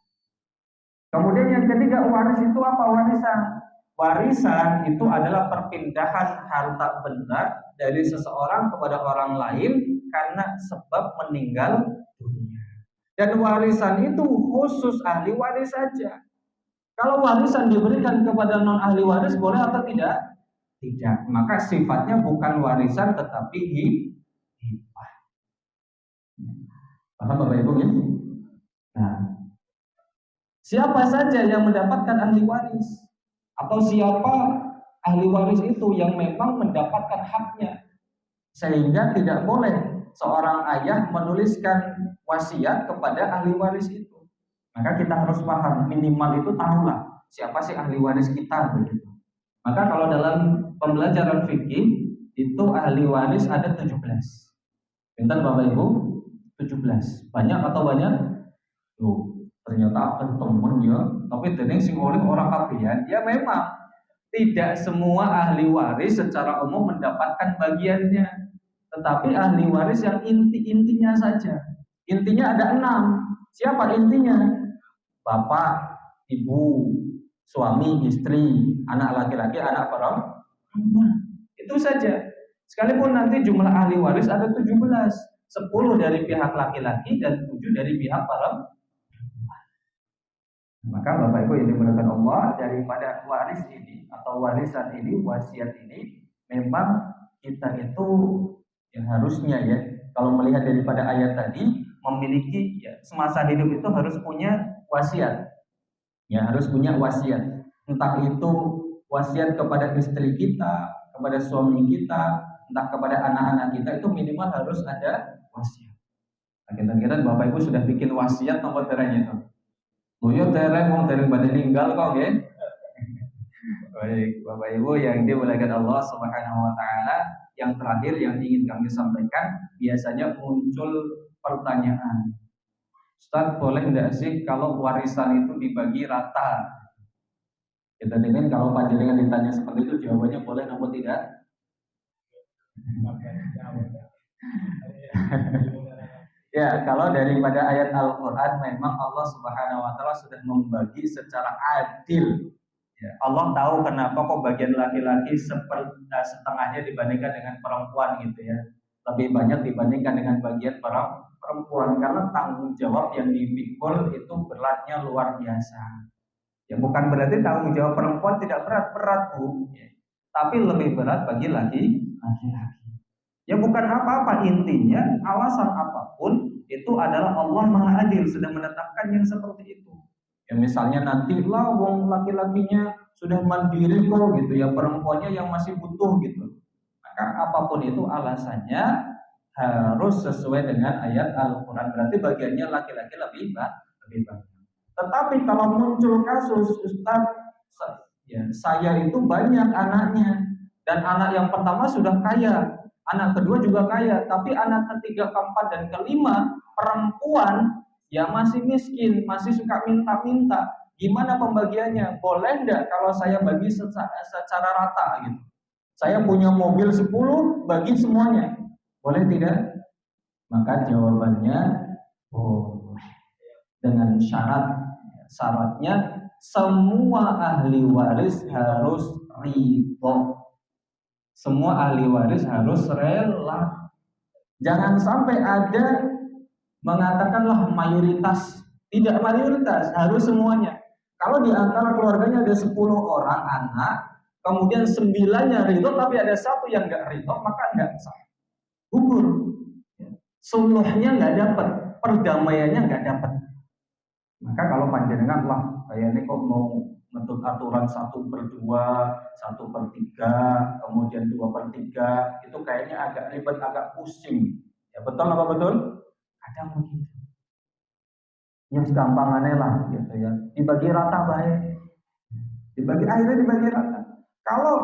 Kemudian yang ketiga, waris itu apa? Warisan. Warisan itu adalah perpindahan harta benda dari seseorang kepada orang lain karena sebab meninggal dunia. Dan warisan itu khusus ahli waris saja. Kalau warisan diberikan kepada non ahli waris boleh atau tidak? Tidak. Maka sifatnya bukan warisan tetapi hibah. Paham Bapak Ibu ya? Nah, siapa saja yang mendapatkan ahli waris? Atau siapa ahli waris itu yang memang mendapatkan haknya? Sehingga tidak boleh seorang ayah menuliskan wasiat kepada ahli waris itu. Maka kita harus paham, minimal itu tahulah siapa sih ahli waris kita begitu. Maka kalau dalam pembelajaran fikih itu ahli waris ada 17. Pintar Bapak Ibu? 17. Banyak atau banyak? Tuh, ternyata akan temen ya. Tapi dening sing oleh orang kafian, ya memang tidak semua ahli waris secara umum mendapatkan bagiannya. Tetapi ahli waris yang inti-intinya saja. Intinya ada 6. Siapa intinya? Bapak, ibu, suami, istri, anak laki-laki, anak perempuan. Itu saja. Sekalipun nanti jumlah ahli waris ada 17, 10 dari pihak laki-laki dan 7 dari pihak perempuan. Maka Bapak Ibu yang dimuliakan Allah, daripada waris ini atau warisan ini, wasiat ini, memang kita itu yang harusnya ya, kalau melihat daripada ayat tadi, memiliki ya, semasa hidup itu harus punya wasiat. Ya, harus punya wasiat. Entah itu wasiat kepada istri kita, kepada suami kita, entah kepada anak-anak kita, itu minimal harus ada wasiat. Nah, kira-kira Bapak Ibu sudah bikin wasiat nomor teranya itu? Yo dereng wong dereng badhe ninggal kok nggih. Baik, Bapak Ibu yang dimuliakan Allah Subhanahu wa taala, yang terakhir yang ingin kami sampaikan, biasanya muncul pertanyaan. Ustaz, boleh enggak sih kalau warisan itu dibagi rata? Kita dengar kalau panjenengan ditanya seperti itu, jawabannya boleh atau tidak? Ya, kalau daripada ayat Al-Quran, memang Allah Subhanahu wa Ta'ala sudah membagi secara adil. Ya, Allah tahu kenapa kok bagian laki-laki setengahnya dibandingkan dengan perempuan gitu ya. Lebih banyak dibandingkan dengan bagian perempuan, karena tanggung jawab yang dipikul itu beratnya luar biasa. Ya, bukan berarti tanggung jawab perempuan tidak berat Bu. Ya. Tapi lebih berat bagi laki-laki. Ya bukan apa-apa, intinya alasan apapun itu adalah Allah Maha Adil sudah menetapkan yang seperti itu. Ya misalnya nanti lah wong laki-lakinya sudah mandiri kok gitu ya, perempuannya yang masih butuh gitu. Maka apapun itu alasannya harus sesuai dengan ayat Al-Quran. Berarti bagiannya laki-laki lebih banyak. Tetapi kalau muncul kasus Ustaz, ya, saya itu banyak anaknya dan anak yang pertama sudah kaya, anak kedua juga kaya, tapi anak ketiga, keempat, dan kelima perempuan yang masih miskin, masih suka minta-minta. Gimana pembagiannya? Boleh enggak kalau saya bagi secara rata gitu? Saya punya mobil 10, bagi semuanya. Boleh tidak? Maka jawabannya boleh. Dengan syaratnya semua ahli waris harus ridho. Semua ahli waris harus rela. Jangan sampai ada mengatakanlah mayoritas. Tidak mayoritas, harus semuanya. Kalau di antara keluarganya ada 10 orang anak, kemudian 9-nya ridho, tapi ada 1 yang nggak ridho, maka nggak sah. Gugur. Suluhnya nggak dapat, perdamaiannya nggak dapat. Maka kalau panjenengan lah, kayak ini kok mau metode aturan 1/2, 1/3, kemudian 2/3, itu kayaknya agak ribet, agak pusing. Ya betul apa betul? Kadang begitu. Yang gampangannya lah, gitu ya. Dibagi rata baik. Akhirnya dibagi rata. Kalau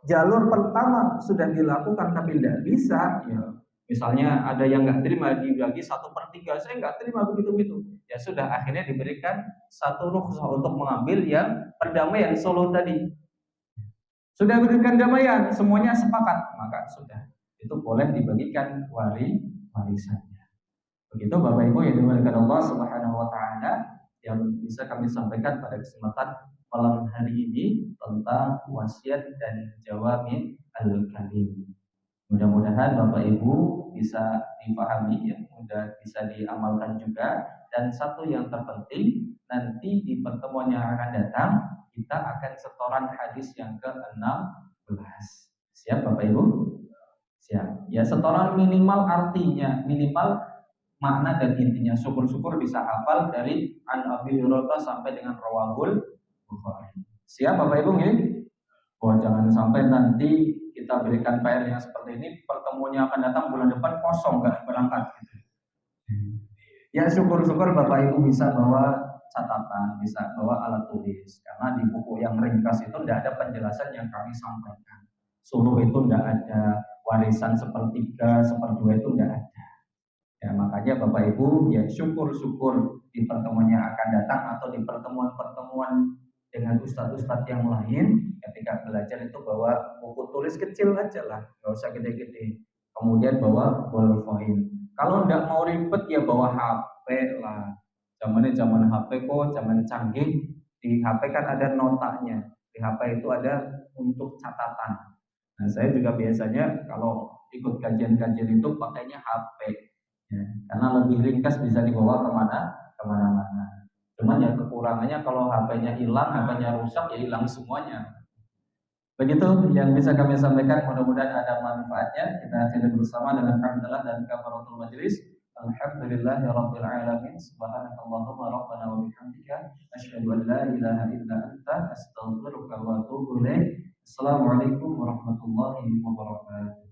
jalur pertama sudah dilakukan tapi tidak bisa, ya misalnya ada yang nggak terima dibagi 1/3, saya nggak terima begitu. Ya sudah, akhirnya diberikan satu rukhsah untuk mengambil yang perdamaian solo tadi. Sudah diberikan damaian, semuanya sepakat, maka sudah itu boleh dibagikan warisannya. Begitu Bapak Ibu yang dimuliakan Allah Subhanahu wa taala, yang bisa kami sampaikan pada kesempatan malam hari ini tentang wasiat dan jawami al-kalim. Mudah-mudahan Bapak Ibu bisa dipahami ya, mudah bisa diamalkan juga. Dan satu yang terpenting, nanti di pertemuan yang akan datang kita akan setoran hadis yang ke-16. Siap Bapak Ibu? Siap. Ya, setoran minimal artinya, minimal makna dan intinya. Syukur-syukur bisa hafal dari An Abi Hurairah sampai dengan Rawahul Bukhari. Siap Bapak Ibu nggih? Oh, jangan sampai nanti kita berikan PR yang seperti ini, pertemuannya akan datang bulan depan kosong, nggak berangkat. Ya syukur-syukur Bapak Ibu bisa bawa catatan, bisa bawa alat tulis, karena di buku yang ringkas itu tidak ada penjelasan yang kami sampaikan. Suruh itu tidak ada, warisan 1/3, 1/2 itu tidak ada. Ya, makanya Bapak Ibu ya syukur-syukur di pertemuan yang akan datang atau di pertemuan-pertemuan dengan ustadz-ustadz yang lain ketika belajar itu bawa buku tulis kecil aja lah, nggak usah gede-gede. Kemudian bawa ballpoint. Kalau nggak mau ribet ya bawa HP lah. Zamannya zaman HP kok, zaman canggih. Di HP kan ada notanya. Di HP itu ada untuk catatan. Nah, saya juga biasanya kalau ikut kajian-kajian itu pakainya HP. Ya, karena lebih ringkas bisa dibawa kemana-mana. Cuman ya kekurangannya kalau HP-nya hilang, HP-nya rusak ya hilang semuanya. Begitu yang bisa kami sampaikan, mudah-mudahan ada manfaatnya. Kita akhiri bersama dengan hamdalah dan kafaratul majelis. Alhamdulillahirabbil alamin. Subhanakallahumma rabbana wa bihamdika asyhadu an la ilaha illa anta astaghfiruka wa atubu ilaik. Assalamualaikum warahmatullahi wabarakatuh.